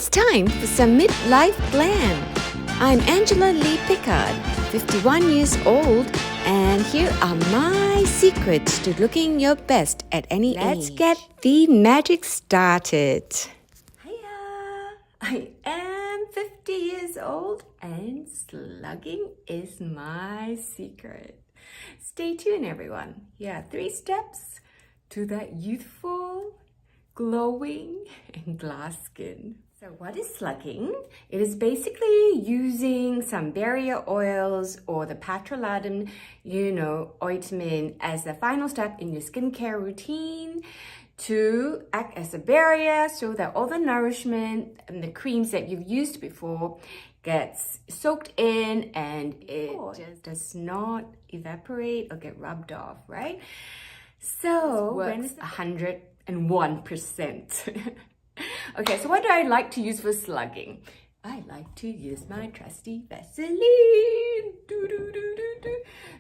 It's time for some midlife glam. I'm Angela Lee Pickard, 51 years old, and here are my secrets to looking your best at any age. Let's get the magic started. Hiya! I am 50 years old and slugging is my secret. Stay tuned, everyone. Here are 3 steps to that youthful, glowing, and glass skin. So what is slugging? It is basically using some barrier oils or the petroleum, ointment as the final step in your skincare routine to act as a barrier so that all the nourishment and the creams that you've used before gets soaked in and it just does not evaporate or get rubbed off, right? So when it's 101%. Okay, so what do I like to use for slugging? I like to use my trusty Vaseline.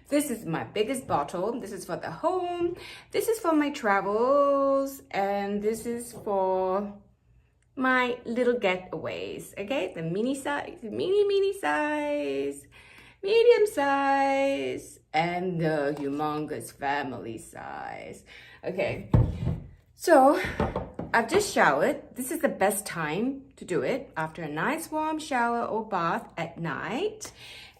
This is my biggest bottle. This is for the home. This is for my travels. And this is for my little getaways. Okay, the mini size, mini size, medium size, and the humongous family size. Okay, so I've just showered. This is the best time to do it after a nice warm shower or bath at night.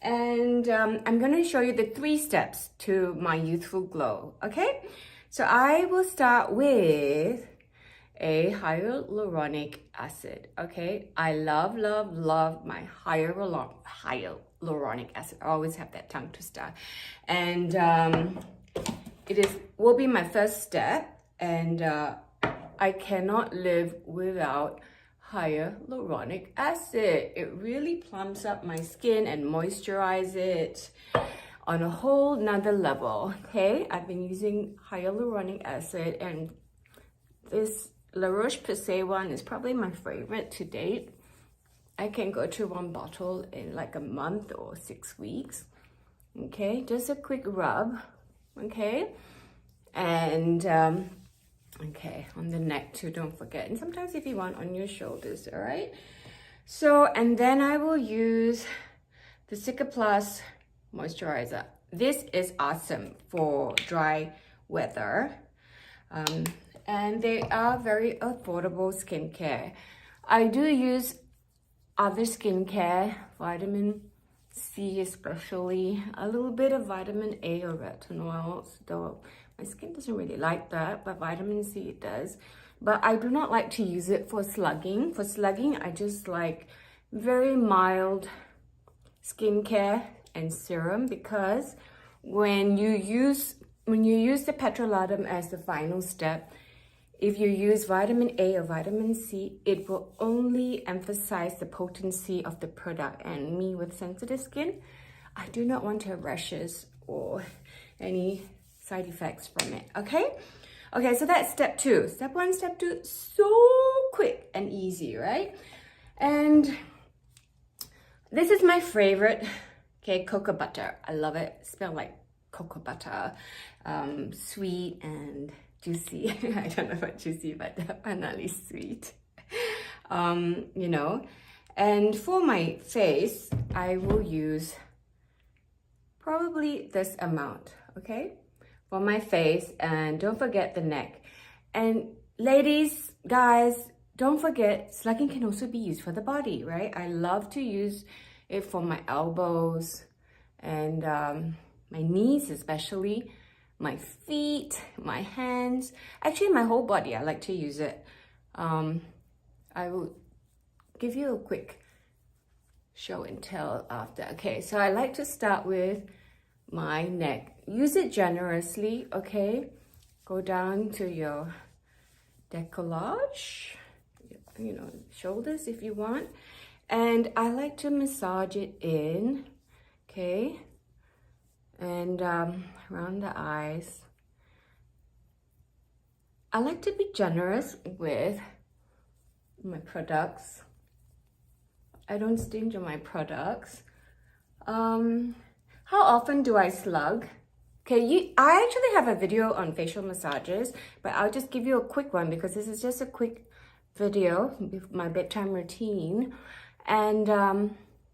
And I'm going to show you the 3 steps to my youthful glow, okay? So I will start with a hyaluronic acid, okay? I love my hyaluronic acid. I always have that tongue twister. And will be my first step. And I cannot live without hyaluronic acid. It really plumps up my skin and moisturizes it on a whole nother level, okay? I've been using hyaluronic acid, and this La Roche-Posay one is probably my favorite to date. I can go through 1 bottle in like a month or 6 weeks, okay? Just a quick rub, okay? And okay, on the neck too, don't forget. And sometimes if you want, on your shoulders, all right? So, and then I will use the Cica Plus moisturizer. This is awesome for dry weather. And they are very affordable skincare. I do use other skincare, vitamin C especially, a little bit of vitamin A or retinoids, though my skin doesn't really like that, but vitamin C it does. But I do not like to use it for slugging. For slugging, I just like very mild skincare and serum, because when you use the petroleum as the final step, if you use vitamin A or vitamin C, it will only emphasize the potency of the product. And me with sensitive skin, I do not want to have rashes or any side effects from it, okay? Okay, so that's step 2. Step 1, step 2, so quick and easy, right? And this is my favorite, okay, cocoa butter. I love it. It smells like cocoa butter, sweet and juicy. I don't know about juicy, but definitely sweet. And for my face, I will use probably this amount, okay? For my face, and don't forget the neck. And ladies, guys, don't forget, slugging can also be used for the body, right? I love to use it for my elbows and my knees especially, my feet, my hands, actually my whole body. I like to use it. I will give you a quick show and tell after. Okay, so I like to start with my neck. Use it generously, okay? Go down to your décollage, shoulders if you want. And I like to massage it in, okay? And around the eyes. I like to be generous with my products. I don't stinge on my products. How often do I slug? Okay, I actually have a video on facial massages, but I'll just give you a quick one because this is just a quick video with my bedtime routine. And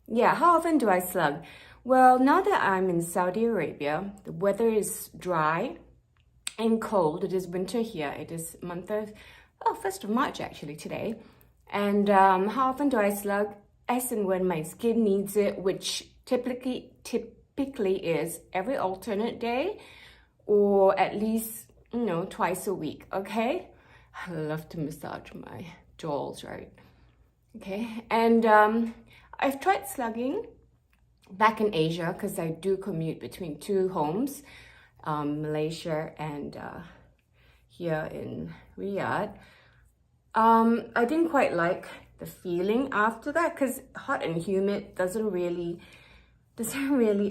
yeah, how often do I slug? Well, now that I'm in Saudi Arabia, the weather is dry and cold. It is winter here. It is month of, 1st of March actually today. And how often do I slug? As and when my skin needs it, which typically is every alternate day, or at least, twice a week, okay? I love to massage my jaws, right? Okay, and I've tried slugging back in Asia because I do commute between two homes, Malaysia and here in Riyadh. I didn't quite like the feeling after that because hot and humid doesn't really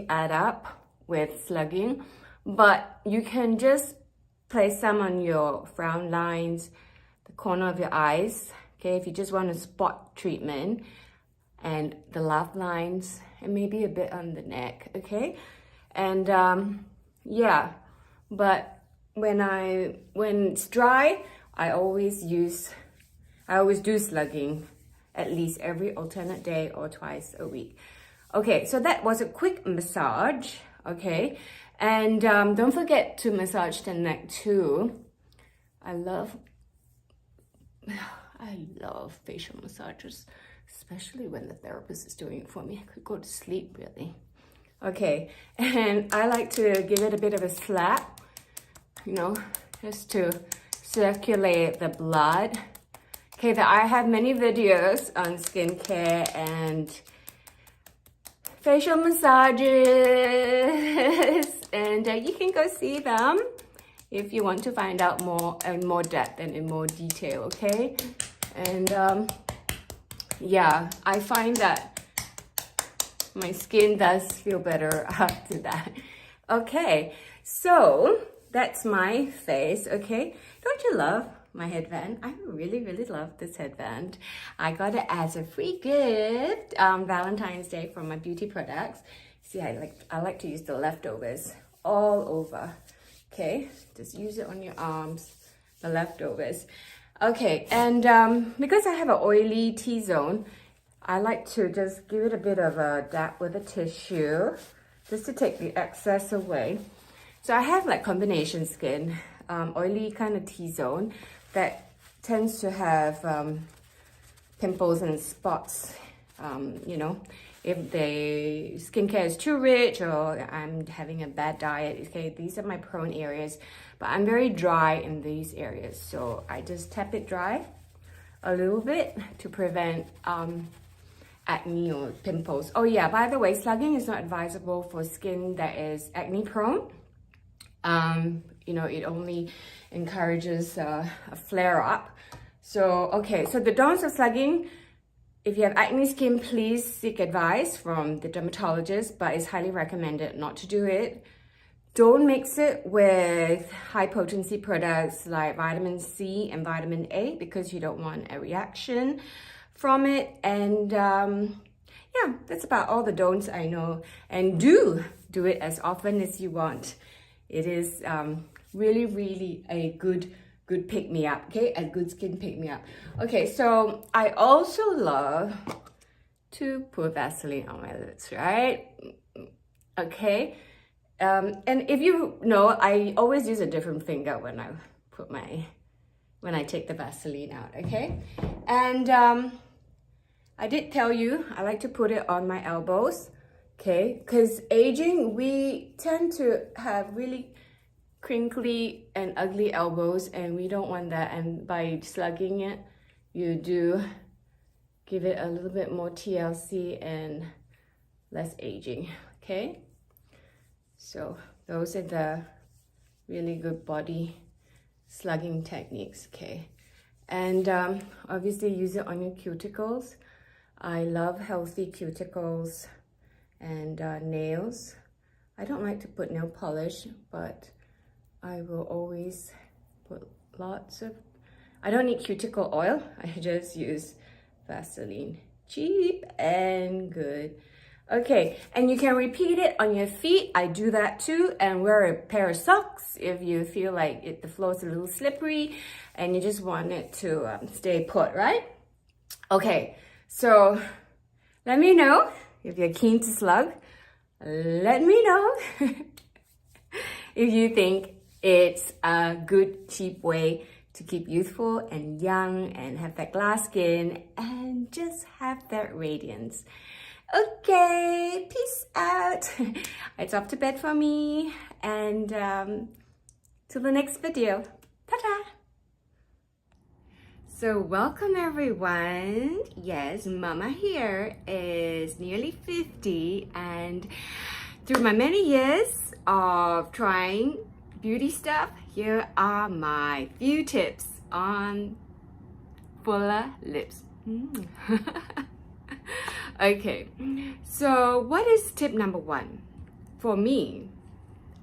add up with slugging, but you can just place some on your frown lines, the corner of your eyes, okay, if you just want a spot treatment, and the laugh lines, and maybe a bit on the neck, okay? And yeah, but when it's dry, I always do slugging at least every alternate day or twice a week. Okay, so that was a quick massage, okay? And don't forget to massage the neck too. I love facial massages, especially when the therapist is doing it for me. I could go to sleep, really. Okay, and I like to give it a bit of a slap, just to circulate the blood. Okay, I have many videos on skincare and facial massages, and you can go see them if you want to find out more in more depth and in more detail, okay? And yeah, I find that my skin does feel better after that. Okay, so that's my face, okay? Don't you love my headband? I really, really love this headband. I got it as a free gift Valentine's Day from my beauty products. See, I like to use the leftovers all over. Okay, just use it on your arms, the leftovers. Okay, and because I have an oily T-zone, I like to just give it a bit of a dab with a tissue just to take the excess away. So I have like combination skin, oily kind of T-zone that tends to have pimples and spots, if the skincare is too rich or I'm having a bad diet. Okay, these are my prone areas, but I'm very dry in these areas. So I just tap it dry a little bit to prevent acne or pimples. Oh yeah, by the way, slugging is not advisable for skin that is acne prone. It only encourages a flare up. So, okay, so the downs of slugging: if you have acne skin, please seek advice from the dermatologist, but it's highly recommended not to do it. Don't mix it with high potency products like vitamin C and vitamin A because you don't want a reaction from it. And yeah, that's about all the don'ts I know. And do it as often as you want. It is really, really a good pick-me-up, okay? A good skin pick-me-up. Okay, so I also love to put Vaseline on my lips, right? Okay, and if you know, I always use a different finger when I take the Vaseline out, okay? And I did tell you I like to put it on my elbows, okay? Because aging, we tend to have really crinkly and ugly elbows, and we don't want that. And by slugging it, you do give it a little bit more TLC and less aging, okay? So those are the really good body slugging techniques, okay? And obviously use it on your cuticles. I love healthy cuticles and nails. I don't like to put nail polish, but I will always put lots of, I don't need cuticle oil. I just use Vaseline. Cheap and good. Okay, and you can repeat it on your feet. I do that too. And wear a pair of socks if you feel like the floor is a little slippery and you just want it to stay put, right? Okay, so let me know if you're keen to slug. Let me know if you think it's a good, cheap way to keep youthful and young and have that glass skin and just have that radiance. Okay, peace out. It's off to bed for me, and till the next video. Ta-ta! So welcome everyone. Yes, Mama here is nearly 50, and through my many years of trying beauty stuff, here are my few tips on fuller lips. Okay, so what is tip number 1? For me,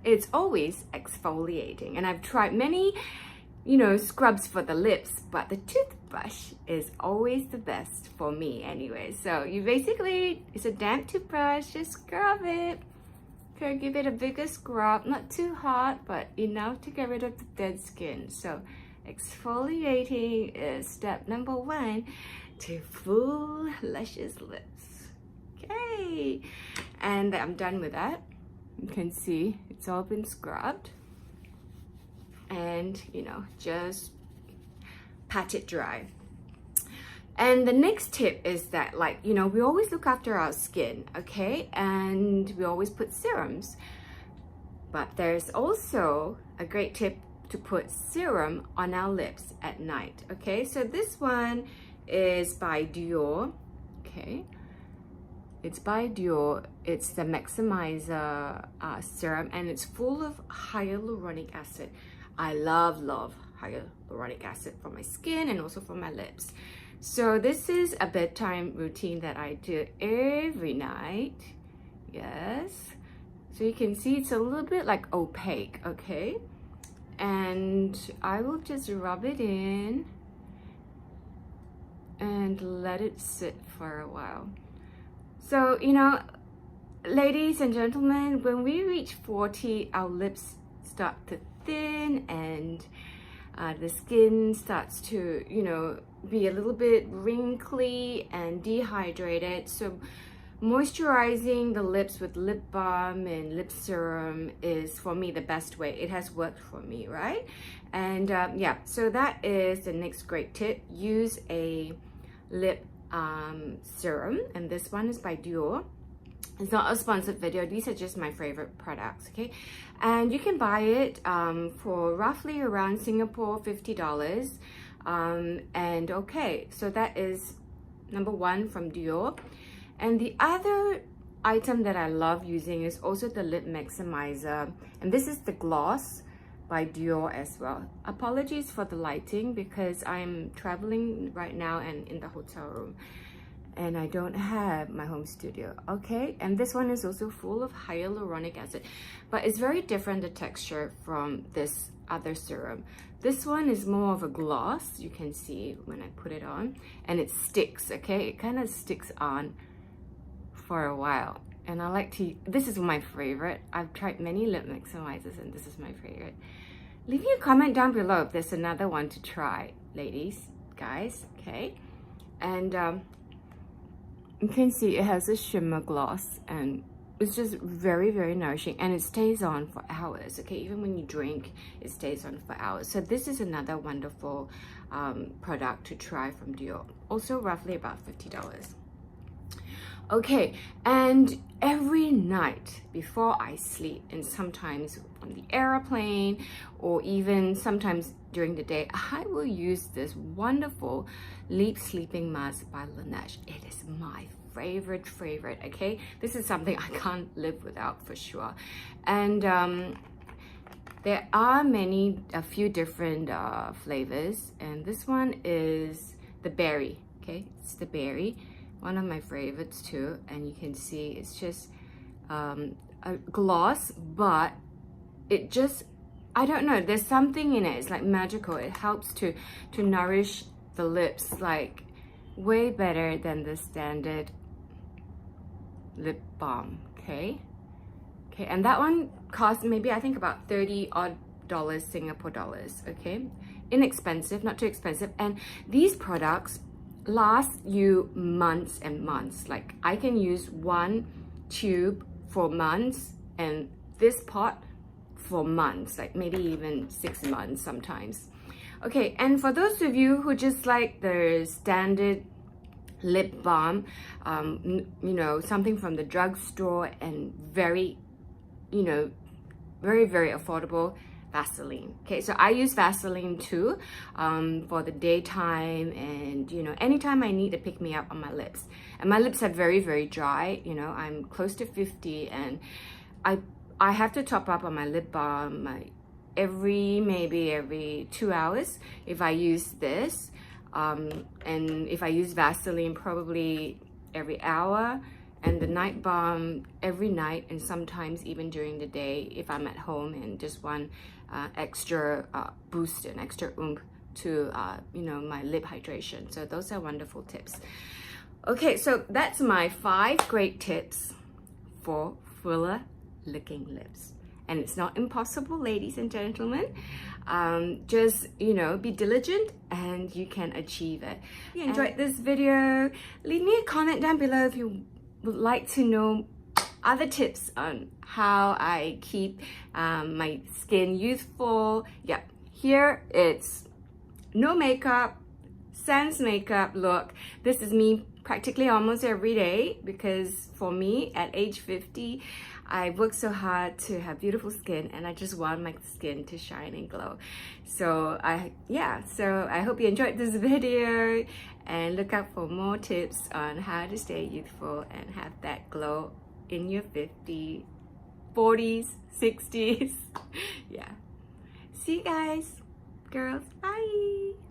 it's always exfoliating, and I've tried many, scrubs for the lips, but the toothbrush is always the best for me anyway. So you basically, it's a damp toothbrush, just scrub it. Okay, give it a bigger scrub, not too hot, but enough to get rid of the dead skin. So exfoliating is step number 1 to full, luscious lips. Okay, and I'm done with that. You can see it's all been scrubbed, and just pat it dry. And the next tip is that, we always look after our skin, okay, and we always put serums, but there's also a great tip to put serum on our lips at night. Okay, so this one is by Dior. Okay, it's by Dior. It's the Maximizer serum, and it's full of hyaluronic acid. I love hyaluronic acid for my skin and also for my lips. So this is a bedtime routine that I do every night. Yes, so you can see it's a little bit like opaque. Okay, and I will just rub it in and let it sit for a while. So, ladies and gentlemen, when we reach 40, our lips start to thin, and the skin starts to, be a little bit wrinkly and dehydrated. So moisturizing the lips with lip balm and lip serum is, for me, the best way. It has worked for me, right? And yeah, so that is the next great tip. Use a lip serum, and this one is by Dior. It's not a sponsored video, these are just my favorite products. Okay, and you can buy it for roughly around Singapore $50. And okay, so that is number 1 from Dior. And the other item that I love using is also the lip maximizer, and this is the gloss by Dior as well. Apologies for the lighting because I'm traveling right now and in the hotel room, and I don't have my home studio. Okay, and this one is also full of hyaluronic acid, but it's very different, the texture, from this other serum. This one is more of a gloss, you can see when I put it on, and it sticks. Okay, it kind of sticks on for a while, and I like to, this is my favorite. I've tried many lip maximizers and this is my favorite. Leave me a comment down below if there's another one to try, ladies, guys. Okay, and you can see it has a shimmer gloss, and it's just very, very nourishing, and it stays on for hours. Okay, even when you drink, it stays on for hours. So this is another wonderful product to try from Dior, also roughly about $50. Okay, and every night before I sleep, and sometimes on the airplane, or even sometimes during the day, I will use this wonderful Leap Sleeping Mask by Laneige. It is my favorite, okay? This is something I can't live without for sure. And there are a few different flavors, and this one is the berry. Okay, it's the berry, one of my favorites too. And you can see it's just a gloss, but it just, I don't know, there's something in it. It's like magical. It helps to nourish the lips like way better than the standard lip balm. Okay, and that one costs maybe I think about 30 odd dollars, Singapore dollars. Okay, inexpensive, not too expensive, and these products last you months and months. Like I can use one tube for months and this pot for months, like maybe even 6 months sometimes. Okay, and for those of you who just like the standard lip balm, you know, something from the drugstore and very, you know, very affordable, Vaseline. Okay, so I use Vaseline too for the daytime, and you know, anytime I need to pick me up on my lips. And my lips are very dry. You know, I'm close to 50, and I have to top up on my lip balm maybe every 2 hours if I use this, and if I use Vaseline probably every hour, and the night balm every night, and sometimes even during the day if I'm at home and just want extra boost and extra oomph to you know, my lip hydration. So those are wonderful tips. Okay, so that's my 5 great tips for fuller looking lips. And it's not impossible, ladies and gentlemen. Just, you know, be diligent and you can achieve it. If you enjoyed this video, leave me a comment down below if you would like to know other tips on how I keep my skin youthful. Yep, here it's no makeup, sans makeup look. This is me practically almost every day, because for me at age 50, I work so hard to have beautiful skin, and I just want my skin to shine and glow. So I hope you enjoyed this video, and look out for more tips on how to stay youthful and have that glow in your 50s, 40s, 60s. Yeah. See you guys, girls. Bye.